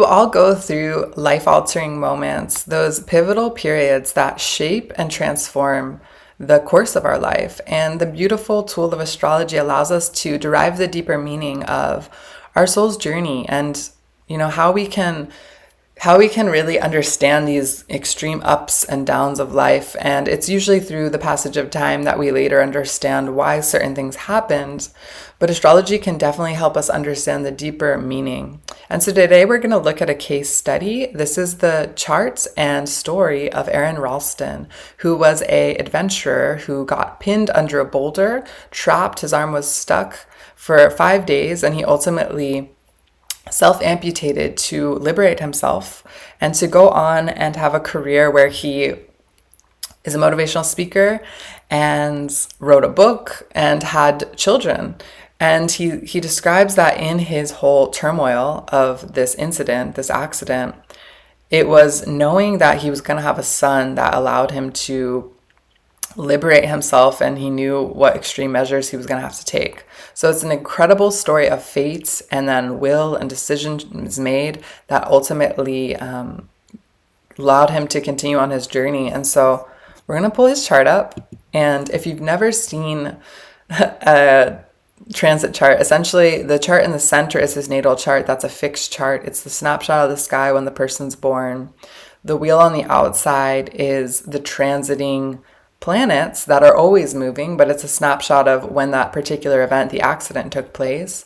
will all go through life-altering moments, those pivotal periods that shape and transform the course of our life. And the beautiful tool of astrology allows us to derive the deeper meaning of our soul's journey and, how we can really understand these extreme ups and downs of life. And it's usually through the passage of time that we later understand why certain things happened. But astrology can definitely help us understand the deeper meaning. And so today we're going to look at a case study. This is the chart and story of Aron Ralston, who was an adventurer who got pinned under a boulder, trapped, his arm was stuck for 5 days, and he ultimately self-amputated to liberate himself and to go on and have a career where he is a motivational speaker and wrote a book and had children. And he describes that in his whole turmoil of this incident, this accident, it was knowing that he was going to have a son that allowed him to liberate himself, and he knew what extreme measures he was going to have to take. So it's an incredible story of fate and then will and decisions made that ultimately allowed him to continue on his journey. And so we're going to pull his chart up. And if you've never seen a transit chart, essentially the chart in the center is his natal chart. That's a fixed chart. It's the snapshot of the sky when the person's born. The wheel on the outside is the transiting planets that are always moving, but it's a snapshot of when that particular event, the accident, took place.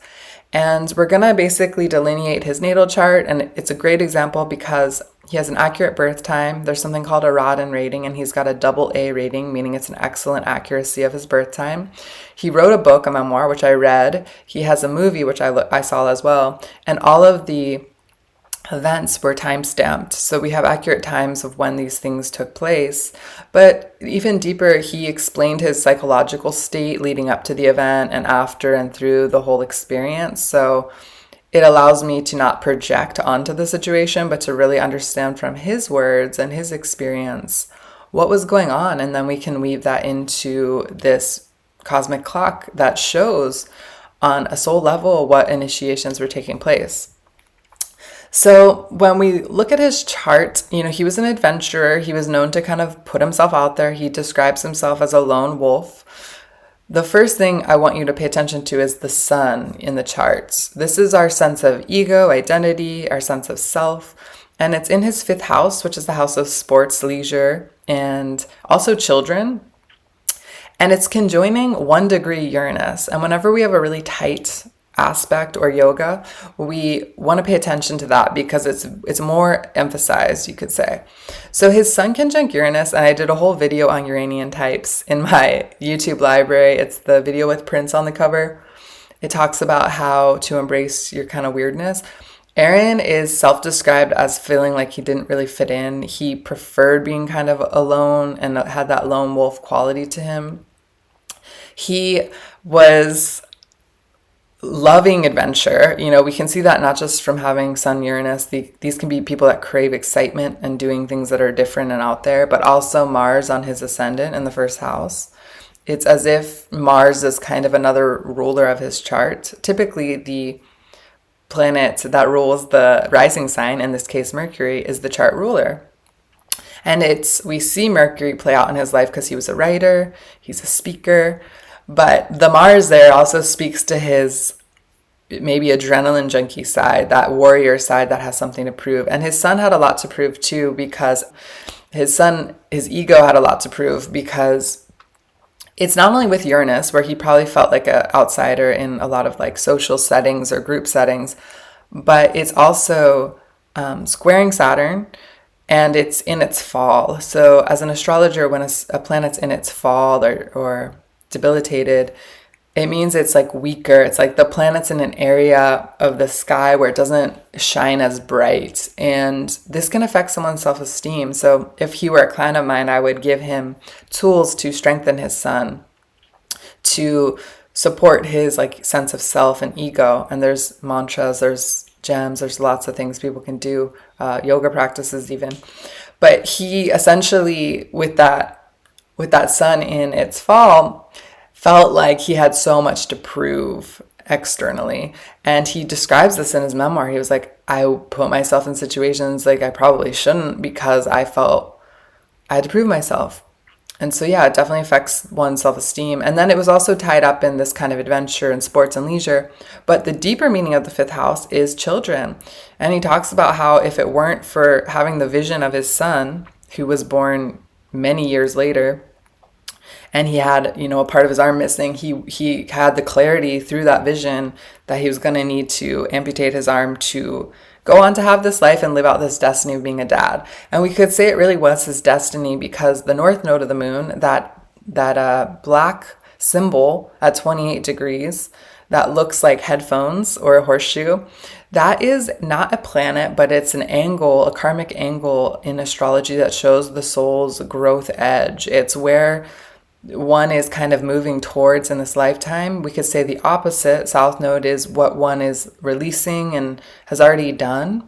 And we're going to basically delineate his natal chart, and it's a great example because he has an accurate birth time. There's something called a Rodin rating, and he's got a AA rating, meaning it's an excellent accuracy of his birth time. He wrote a book, a memoir, which I read. He has a movie, which I saw as well. And all of the events were time-stamped, so we have accurate times of when these things took place. But even deeper, he explained his psychological state leading up to the event and after and through the whole experience. So it allows me to not project onto the situation, but to really understand from his words and his experience what was going on. And then we can weave that into this cosmic clock that shows on a soul level what initiations were taking place. So when we look at his chart, he was an adventurer. He was known to kind of put himself out there. He describes himself as a lone wolf. The first thing I want you to pay attention to is the sun in the charts. This is our sense of ego, identity, our sense of self. And it's in his 5th house, which is the house of sports, leisure, and also children. And it's conjoining 1 degree Uranus. And whenever we have a really tight aspect or yoga, we want to pay attention to that because it's more emphasized, you could say. So his sun conjunct Uranus, and I did a whole video on Uranian types in my YouTube library. It's the video with Prince on the cover. It talks about how to embrace your kind of weirdness. Aron is self-described as feeling like he didn't really fit in. He preferred being kind of alone and had that lone wolf quality to him. He was loving adventure. We can see that not just from having Sun Uranus. These can be people that crave excitement and doing things that are different and out there, but also Mars on his ascendant in the 1st house. It's as if Mars is kind of another ruler of his chart. Typically, the planet that rules the rising sign, in this case Mercury, is the chart ruler. And we see Mercury play out in his life because he was a writer, he's a speaker. But the Mars there also speaks to his maybe adrenaline junkie side, that warrior side that has something to prove. And his son had a lot to prove too, because his ego had a lot to prove, because it's not only with Uranus, where he probably felt like an outsider in a lot of like social settings or group settings, but it's also squaring Saturn, and it's in its fall. So as an astrologer, when a planet's in its fall or debilitated, it means it's like weaker. It's like the planet's in an area of the sky where it doesn't shine as bright. And this can affect someone's self-esteem. So if he were a client of mine, I would give him tools to strengthen his sun, to support his like sense of self and ego. And there's mantras, there's gems, there's lots of things people can do, yoga practices even. But he essentially, with that sun in its fall, felt like he had so much to prove. externally. And he describes this in his memoir. He was like, I put myself in situations like I probably shouldn't because I felt I had to prove myself. And so, yeah, it definitely affects one's self-esteem. And then it was also tied up in this kind of adventure and sports and leisure. But the deeper meaning of the fifth house is children. And he talks about how if it weren't for having the vision of his son, who was born many years later, and he had, a part of his arm missing, he had the clarity through that vision that he was going to need to amputate his arm to go on to have this life and live out this destiny of being a dad. And we could say it really was his destiny because the north node of the moon, that black symbol at 28 degrees that looks like headphones or a horseshoe, that is not a planet, but it's an angle, a karmic angle in astrology that shows the soul's growth edge. It's where one is kind of moving towards in this lifetime. We could say the opposite. South node is what one is releasing and has already done.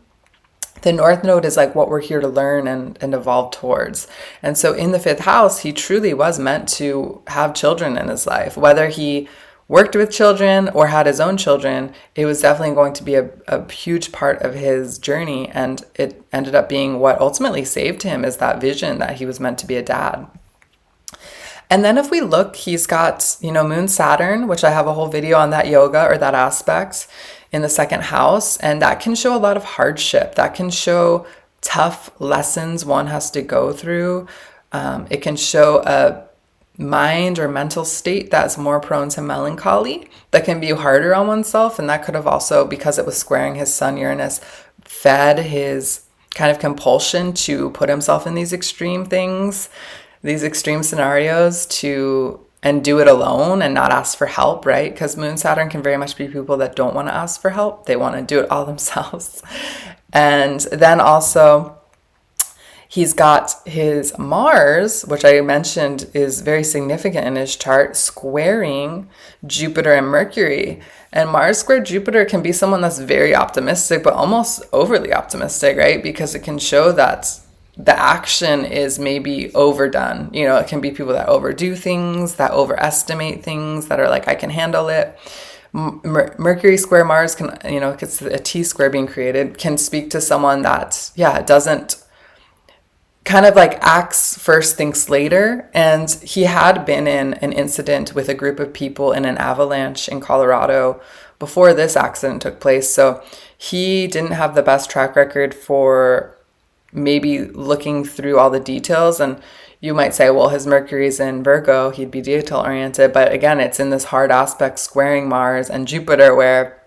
The north node is like what we're here to learn and evolve towards. And so in the fifth house, he truly was meant to have children in his life. Whether he worked with children or had his own children, it was definitely going to be a huge part of his journey. And it ended up being what ultimately saved him, is that vision that he was meant to be a dad. And then if we look, he's got, Moon Saturn, which I have a whole video on that yoga or that aspect in the second house. And that can show a lot of hardship. That can show tough lessons one has to go through. It can show a mind or mental state that's more prone to melancholy, that can be harder on oneself. And that could have also, because it was squaring his sun Uranus, fed his kind of compulsion to put himself in these extreme things, these extreme scenarios, and do it alone and not ask for help, right? Because Moon Saturn can very much be people that don't want to ask for help. They want to do it all themselves. And then also he's got his Mars, which I mentioned is very significant in his chart, squaring Jupiter and Mercury. And Mars squared Jupiter can be someone that's very optimistic, but almost overly optimistic, right? Because it can show that the action is maybe overdone. It can be people that overdo things, that overestimate things, that are like, I can handle it. Mercury square Mars can, it's a T square being created, can speak to someone that, doesn't kind of like acts first, thinks later. And he had been in an incident with a group of people in an avalanche in Colorado before this accident took place. So he didn't have the best track record for maybe looking through all the details. And you might say, well, his Mercury's in Virgo, he'd be detail oriented. But again, it's in this hard aspect squaring Mars and Jupiter, where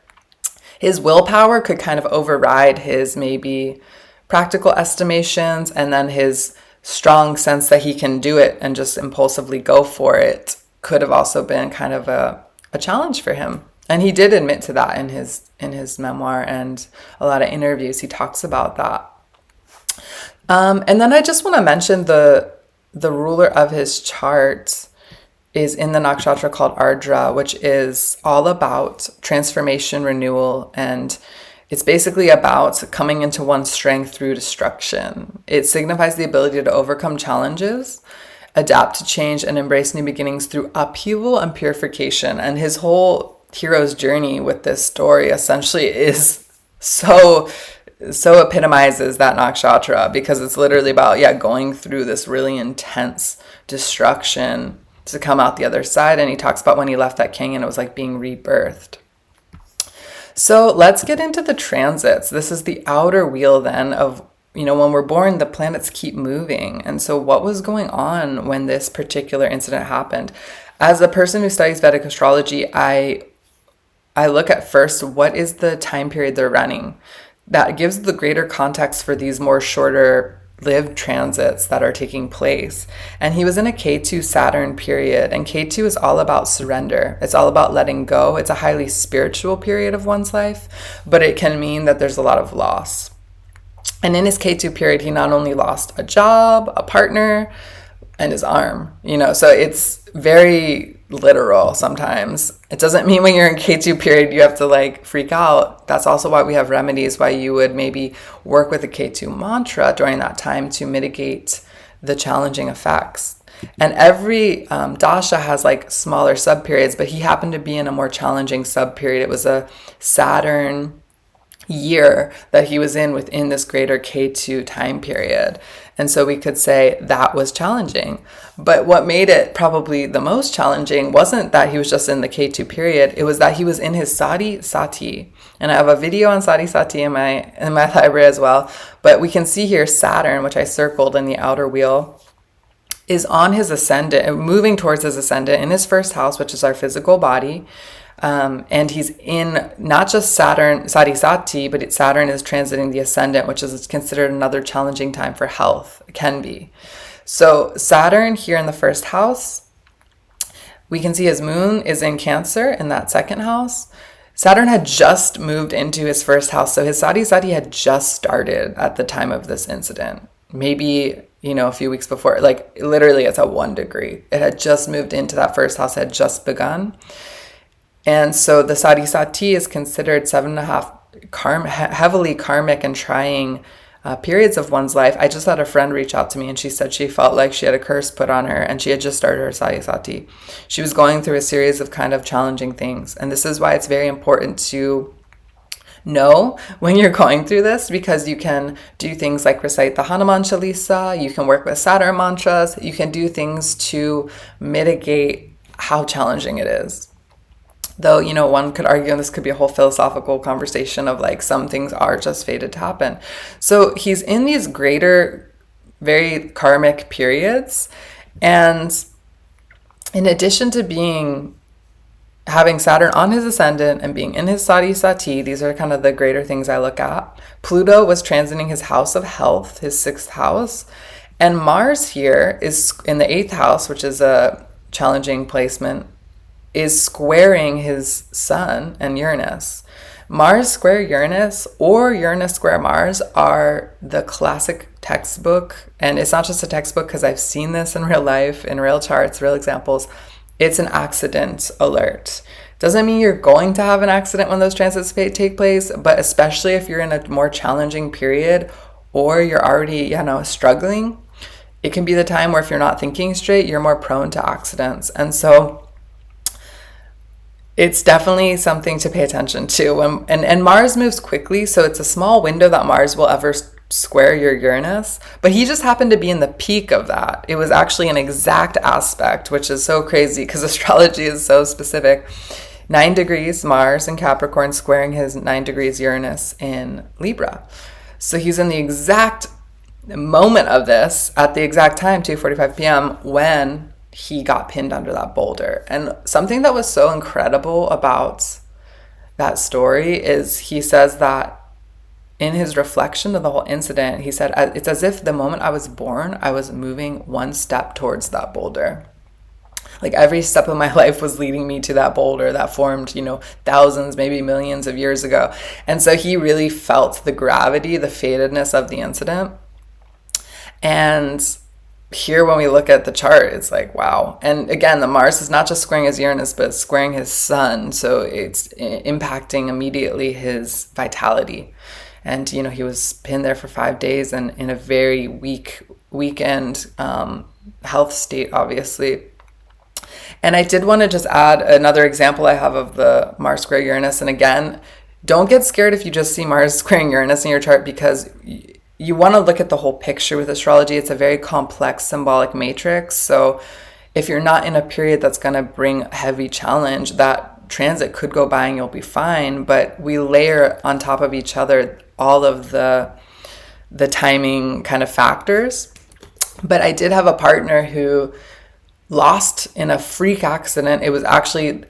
his willpower could kind of override his maybe practical estimations, and then his strong sense that he can do it and just impulsively go for it could have also been kind of a challenge for him. And he did admit to that in his memoir, and a lot of interviews he talks about that. And then I just want to mention the ruler of his chart is in the nakshatra called Ardra, which is all about transformation, renewal, and it's basically about coming into one's strength through destruction. It signifies the ability to overcome challenges, adapt to change, and embrace new beginnings through upheaval and purification. And his whole hero's journey with this story essentially is so epitomizes that nakshatra, because it's literally about, going through this really intense destruction to come out the other side. And he talks about when he left that king and it was like being rebirthed. So let's get into the transits. This is the outer wheel then of, when we're born, the planets keep moving. And so what was going on when this particular incident happened? As a person who studies Vedic astrology, I look at first, what is the time period they're running? That gives the greater context for these more shorter lived transits that are taking place. And he was in a Ketu Saturn period, and Ketu is all about surrender. It's all about letting go. It's a highly spiritual period of one's life, but it can mean that there's a lot of loss. And in his Ketu period, he not only lost a job, a partner, and his arm, so it's very literal sometimes. It doesn't mean when you're in Ketu period, you have to freak out. That's also why we have remedies, why you would maybe work with a Ketu mantra during that time to mitigate the challenging effects. And every dasha has like smaller sub periods, but he happened to be in a more challenging sub period. It was a Saturn year that he was in within this greater Ketu time period. And so we could say that was challenging. But what made it probably the most challenging wasn't that he was just in the Ketu period. It was that he was in his Sade Sati. And I have a video on Sade Sati in my library as well. But we can see here Saturn, which I circled in the outer wheel, is on his ascendant, moving towards his ascendant in his first house, which is our physical body. And he's in not just Saturn, Sade Sati, but Saturn is transiting the ascendant, which is considered another challenging time for health. It can be. So Saturn here in the first house, we can see his moon is in Cancer in that second house. Saturn had just moved into his first house. So his Sade Sati had just started at the time of this incident. Maybe, a few weeks before, like literally it's at 1 degree. It had just moved into that first house, had just begun. And so the Sade Sati is considered 7.5 heavily karmic and trying periods of one's life. I just had a friend reach out to me and she said she felt like she had a curse put on her and she had just started her Sade Sati. She was going through a series of kind of challenging things. And this is why it's very important to know when you're going through this, because you can do things like recite the Hanuman Chalisa, you can work with Saturn mantras, you can do things to mitigate how challenging it is. Though, one could argue, and this could be a whole philosophical conversation of like some things are just fated to happen. So he's in these greater, very karmic periods. And in addition to having Saturn on his ascendant and being in his Sade Sati, these are kind of the greater things I look at. Pluto was transiting his house of health, his 6th house. And Mars here is in the 8th house, which is a challenging placement, is squaring his sun and Uranus. Mars square Uranus or Uranus square Mars are the classic textbook. And it's not just a textbook because I've seen this in real life, in real charts, real examples. It's an accident alert. Doesn't mean you're going to have an accident when those transits take place, but especially if you're in a more challenging period or you're already, struggling, it can be the time where if you're not thinking straight, you're more prone to accidents. And so it's definitely something to pay attention to. And Mars moves quickly, so it's a small window that Mars will ever square your Uranus. But he just happened to be in the peak of that. It was actually an exact aspect, which is so crazy because astrology is so specific. 9 degrees Mars in Capricorn squaring his 9 degrees Uranus in Libra. So he's in the exact moment of this at the exact time, 2:45 p.m., when he got pinned under that boulder. And something that was so incredible about that story is he says that in his reflection of the whole incident, he said, it's as if the moment I was born, I was moving one step towards that boulder. Like every step of my life was leading me to that boulder that formed, thousands, maybe millions of years ago. And so he really felt the gravity, the fatedness of the incident. And here, when we look at the chart, it's like, wow. And again, the Mars is not just squaring his Uranus, but squaring his sun. So it's impacting immediately his vitality. And, he was pinned there for 5 days and in a very weak weekend health state, obviously. And I did want to just add another example I have of the Mars square Uranus. And again, don't get scared if you just see Mars squaring Uranus in your chart, because you want to look at the whole picture with astrology. It's a very complex symbolic matrix. So if you're not in a period that's going to bring heavy challenge, that transit could go by and you'll be fine. But we layer on top of each other all of the timing kind of factors. But I did have a partner who lost in a freak accident. It was actually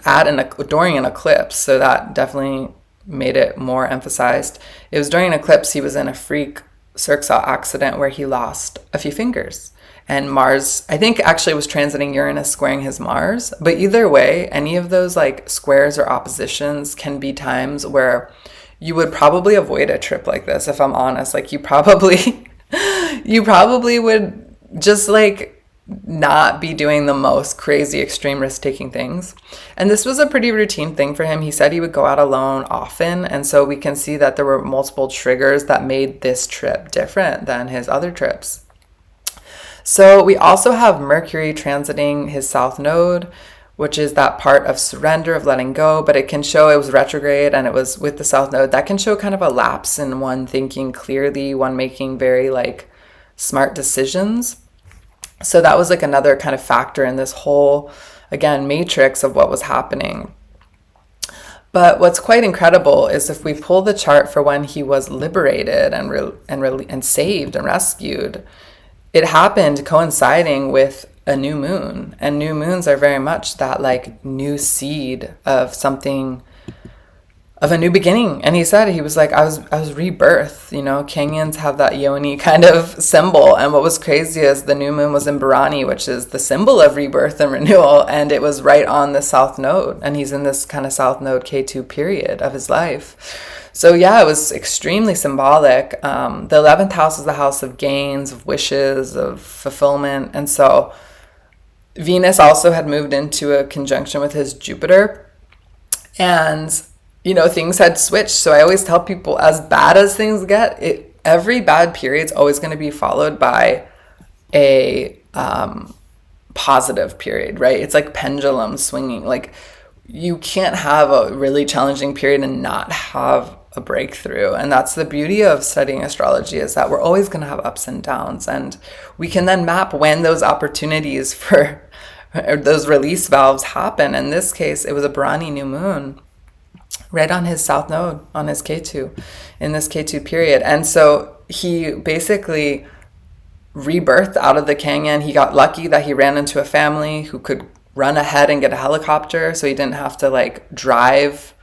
during an eclipse. So that definitely made it more emphasized. It was during an eclipse. He was in a freak Cirxa accident where he lost a few fingers. And Mars, I think, actually was transiting Uranus squaring his Mars. But either way, any of those like squares or oppositions can be times where you would probably avoid a trip like this, if I'm honest. Like you probably would just like not be doing the most crazy extreme risk-taking things. And this was a pretty routine thing for him. He said he would go out alone often, and so we can see that there were multiple triggers that made this trip different than his other trips. So we also have Mercury transiting his south node, which is that part of surrender, of letting go, but it can show, it was retrograde and it was with the south node. That can show kind of a lapse in one thinking clearly, one making very like smart decisions. So that was like another kind of factor in this whole, again, matrix of what was happening. But what's quite incredible is if we pull the chart for when he was liberated and saved and rescued, it happened coinciding with a new moon. And new moons are very much that like new seed of something, of a new beginning. And he said, he was like, I was rebirth. You know, Kenyans have that yoni kind of symbol. And what was crazy is the new moon was in Bharani, which is the symbol of rebirth and renewal. And it was right on the south node. And he's in this kind of south node Ketu period of his life. So yeah, it was extremely symbolic. The 11th house is the house of gains, of wishes, of fulfillment. And so Venus also had moved into a conjunction with his Jupiter. And you know, things had switched. So I always tell people, as bad as things get, every bad period is always going to be followed by a positive period, right? It's like pendulum swinging. Like you can't have a really challenging period and not have a breakthrough. And that's the beauty of studying astrology, is that we're always going to have ups and downs. And we can then map when those opportunities for those release valves happen. In this case, it was a Bharani new moon, right on his south node, on his Ketu, in this Ketu period. And so he basically rebirthed out of the Kangan. He got lucky that he ran into a family who could run ahead and get a helicopter, so he didn't have to like drive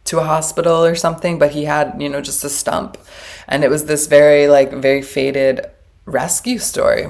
to a hospital or something, but he had, you know, just a stump. And it was this very faded rescue story.